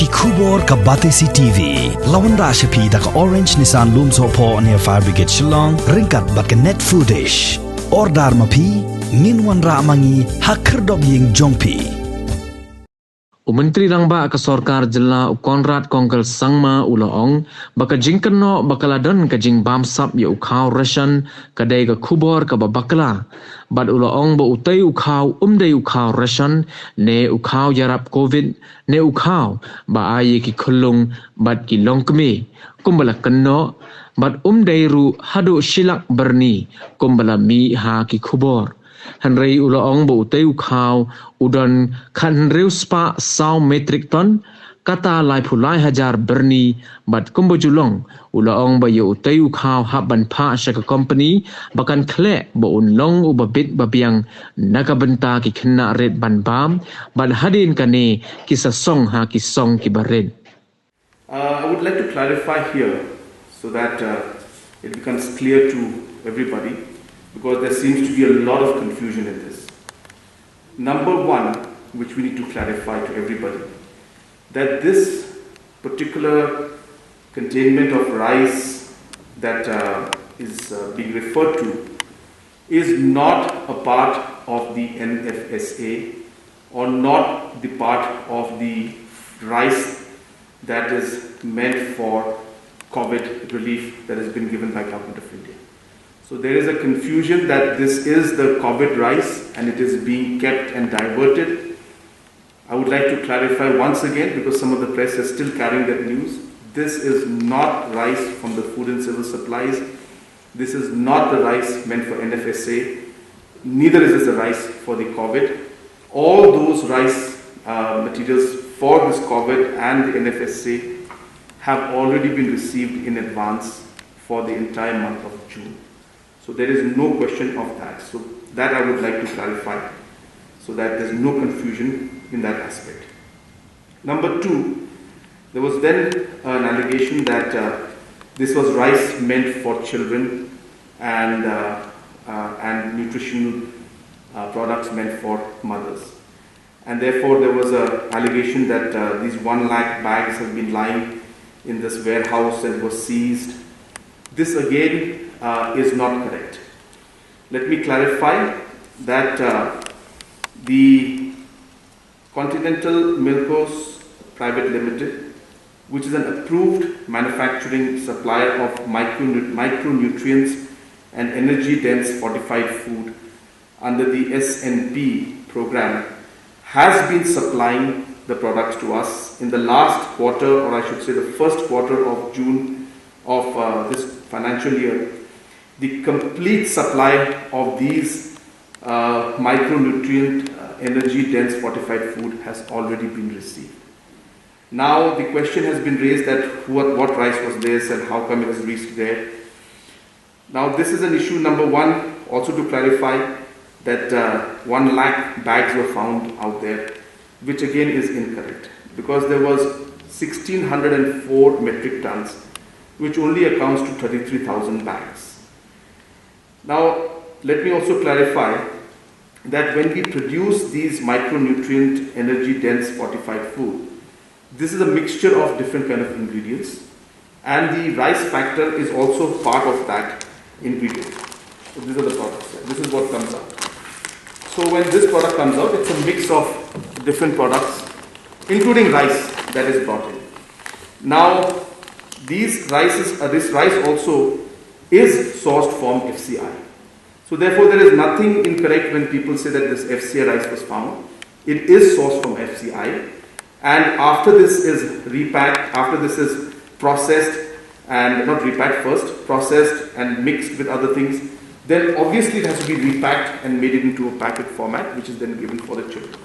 Kubor ka Batesi TV. Lawan Rashapi da ka Orange Nissan Loom Sopo near Fire Brigade Shillong. Ringkat bat ka net foodish. Ordar mapi. Minwan ra mangi hakerdog ying jongpi. Menteri Rangba ke Sorkar Jela Conrad Kongkel Sangma Ulaong baka Jingkynnoh Bakaladan ke Jing Bamsap ya Khaw Russian kadai ke Kubor ke Bakla bad Ulaong ba utai Khaw umdai Khaw Russian ne Khaw yarap Covid ne Khaw ba aye ki khulung bad ki longkme kumbala kenno bad umdai ru hadu shilak berni kumbala mi ha ki Kubor Henry Ulaong ba utay Khaw udon kan spa saw metric ton kata lai pulai hajar berni bat kumbojulong Ulaong ba yo utay Khaw haban pa siya ka company bakan kle ba unlong ubabit babiang nakabenta ki kena red ban bam ban hadin kane kisa song ha ki song ki barin. I would like to clarify here so that it becomes clear to everybody, because there seems to be a lot of confusion in this. Number one, which we need to clarify to everybody, that this particular containment of rice that is being referred to is not a part of the NFSA or not the part of the rice that is meant for COVID relief that has been given by Government of India. So there is a confusion that this is the COVID rice and it is being kept and diverted. I would like to clarify once again, because some of the press is still carrying that news. This is not rice from the Food and Civil Supplies. This is not the rice meant for NFSA. Neither is this the rice for the COVID. All those rice materials for this COVID and the NFSA have already been received in advance for the entire month of June. So there is no question of that. So that I would like to clarify so that there is no confusion in that aspect. Number two, there was then an allegation that this was rice meant for children and nutritional products meant for mothers. And therefore there was an allegation that these 1 lakh bags have been lying in this warehouse and was seized. This again is not correct. Let me clarify that the Continental Milkos Private Limited, which is an approved manufacturing supplier of micronutrients and energy-dense fortified food under the SNP program, has been supplying the products to us in the last quarter, or I should say the first quarter of June of this financial year. The complete supply of these micronutrient energy dense fortified food has already been received. Now the question has been raised that what rice was this and how come it has reached there. Now this is an issue number one, also to clarify that 1 lakh bags were found out there, which again is incorrect, because there was 1604 metric tons, which only accounts to 33,000 bags. Now, let me also clarify that when we produce these micronutrient energy dense fortified food, this is a mixture of different kind of ingredients, and the rice factor is also part of that ingredient. So these are the products. This is what comes out. So when this product comes out, it's a mix of different products, including rice that is brought in. Now, this rice also is sourced from FCI. So therefore, there is nothing incorrect when people say that this FCI rice was found. It is sourced from FCI, and after this is repacked, after this is processed, and not repacked first, processed and mixed with other things, then obviously it has to be repacked and made it into a packet format, which is then given for the children.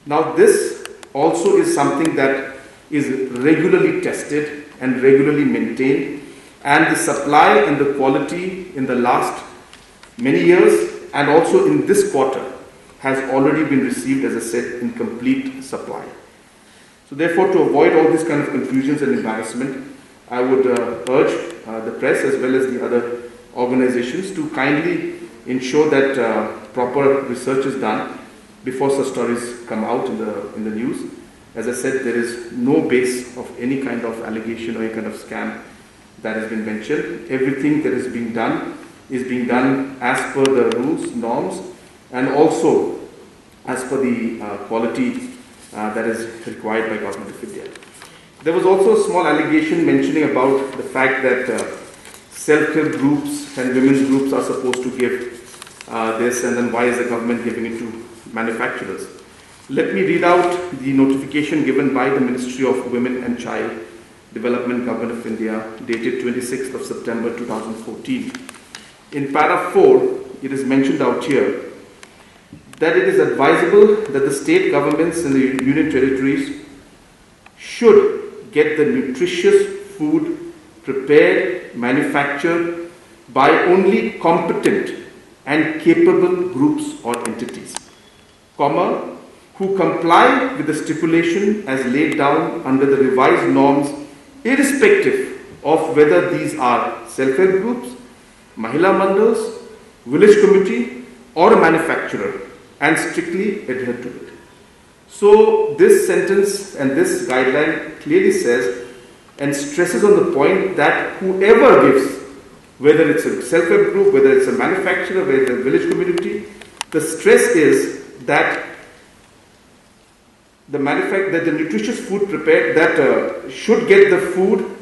Now this also is something that is regularly tested and regularly maintained, and the supply and the quality in the last many years and also in this quarter has already been received, as I said, in complete supply. So therefore, to avoid all these kind of confusions and embarrassment, I would urge the press as well as the other organizations to kindly ensure that proper research is done before such stories come out in the news, As I said, there is no base of any kind of allegation or any kind of scam that has been mentioned. Everything that is being done as per the rules, norms, and also as per the quality that is required by Government of India. There was also a small allegation mentioning about the fact that self-help groups and women's groups are supposed to give this, and then why is the government giving it to manufacturers? Let me read out the notification given by the Ministry of Women and Child Development, Government of India, dated 26th of September 2014. In para 4, it is mentioned out here that it is advisable that the state governments and the union territories should get the nutritious food prepared, manufactured by only competent and capable groups or entities, who comply with the stipulation as laid down under the revised norms, irrespective of whether these are self-help groups, Mahila Mandals, village committee, or a manufacturer, and strictly adhere to it. So this sentence and this guideline clearly says and stresses on the point that whoever gives, whether it's a self-help group, whether it's a manufacturer, whether it's a village community, the stress is that the nutritious food prepared, that should get the food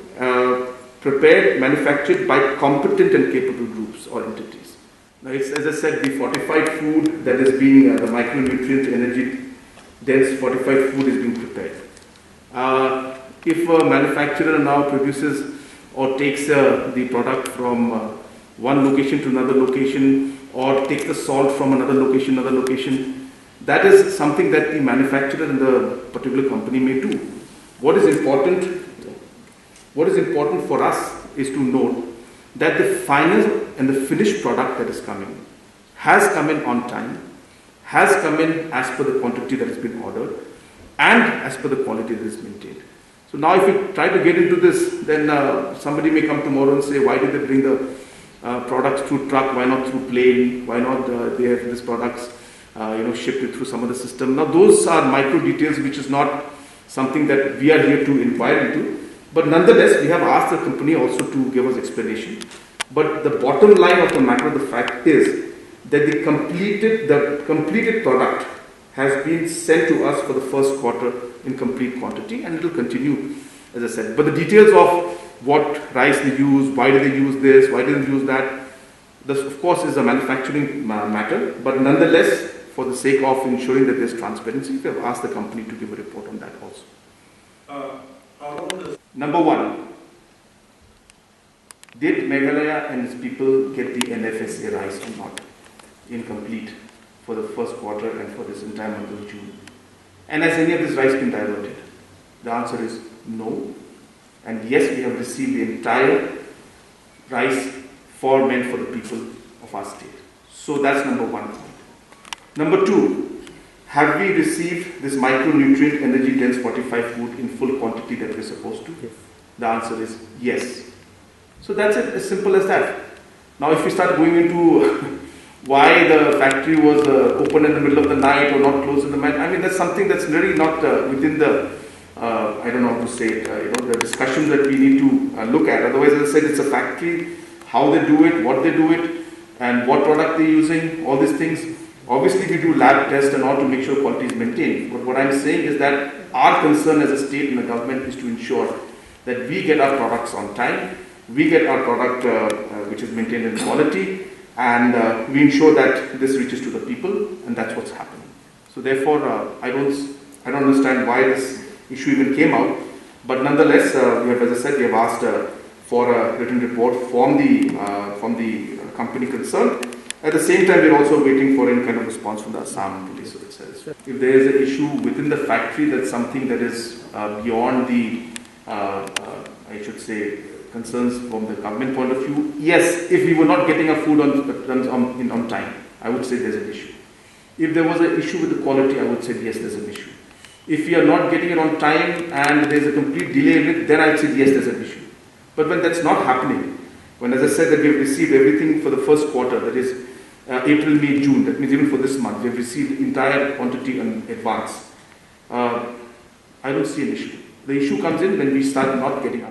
prepared, manufactured by competent and capable groups or entities. Now, it's, as I said, the fortified food that is being, the micronutrient energy dense fortified food is being prepared. If a manufacturer now produces or takes the product from one location to another location, or takes the salt from another location, that is something that the manufacturer and the particular company may do. What is important for us is to note that the final and the finished product that is coming has come in on time, has come in as per the quantity that has been ordered, and as per the quality that is maintained. So now if we try to get into this, then somebody may come tomorrow and say, why did they bring the products through truck, why not through plane, why not they have these products shipped it through some other system. Now those are micro details which is not something that we are here to inquire into. But nonetheless, we have asked the company also to give us explanation. But the bottom line of the matter of the fact is that the completed product has been sent to us for the first quarter in complete quantity, and it will continue, as I said. But the details of what rice they use, why do they use this, why do they use that, this of course is a manufacturing matter. But nonetheless, for the sake of ensuring that there is transparency, we have asked the company to give a report on that also. Number one, did Meghalaya and its people get the NFSA rice or not? Incomplete for the first quarter and for this entire month of June. And has any of this rice been diverted? The answer is no. And yes, we have received the entire rice meant for the people of our state. So that's number 1 point. Number 2, have we received this micronutrient energy dense fortified food in full quantity that we're supposed to? Yes. The answer is yes. So that's it, as simple as that. Now if we start going into why the factory was open in the middle of the night or not closed in the night, I mean that's something that's really not within the, I don't know how to say it, the discussion that we need to look at. Otherwise, as I said, it's a factory, how they do it, what they do it, and what product they're using, all these things. Obviously, we do lab tests and all to make sure quality is maintained. But what I'm saying is that our concern as a state and a government is to ensure that we get our products on time, we get our product which is maintained in quality, and we ensure that this reaches to the people, and that's what's happening. So therefore, I don't understand why this issue even came out. But nonetheless, we have, as I said, we have asked for a written report from the company concerned. At the same time, we are also waiting for any kind of response from the Assam police. So it says, if there is an issue within the factory that's something that is beyond the, I should say, concerns from the government point of view, yes, if we were not getting our food on time, I would say there's an issue. If there was an issue with the quality, I would say yes, there's an issue. If we are not getting it on time and there's a complete delay in it, then I would say yes, there's an issue. But when that's not happening, when, as I said, that we have received everything for the first quarter, that is April, May, June, that means even for this month, we have received the entire quantity in advance. I don't see an issue. The issue comes in when we start not getting our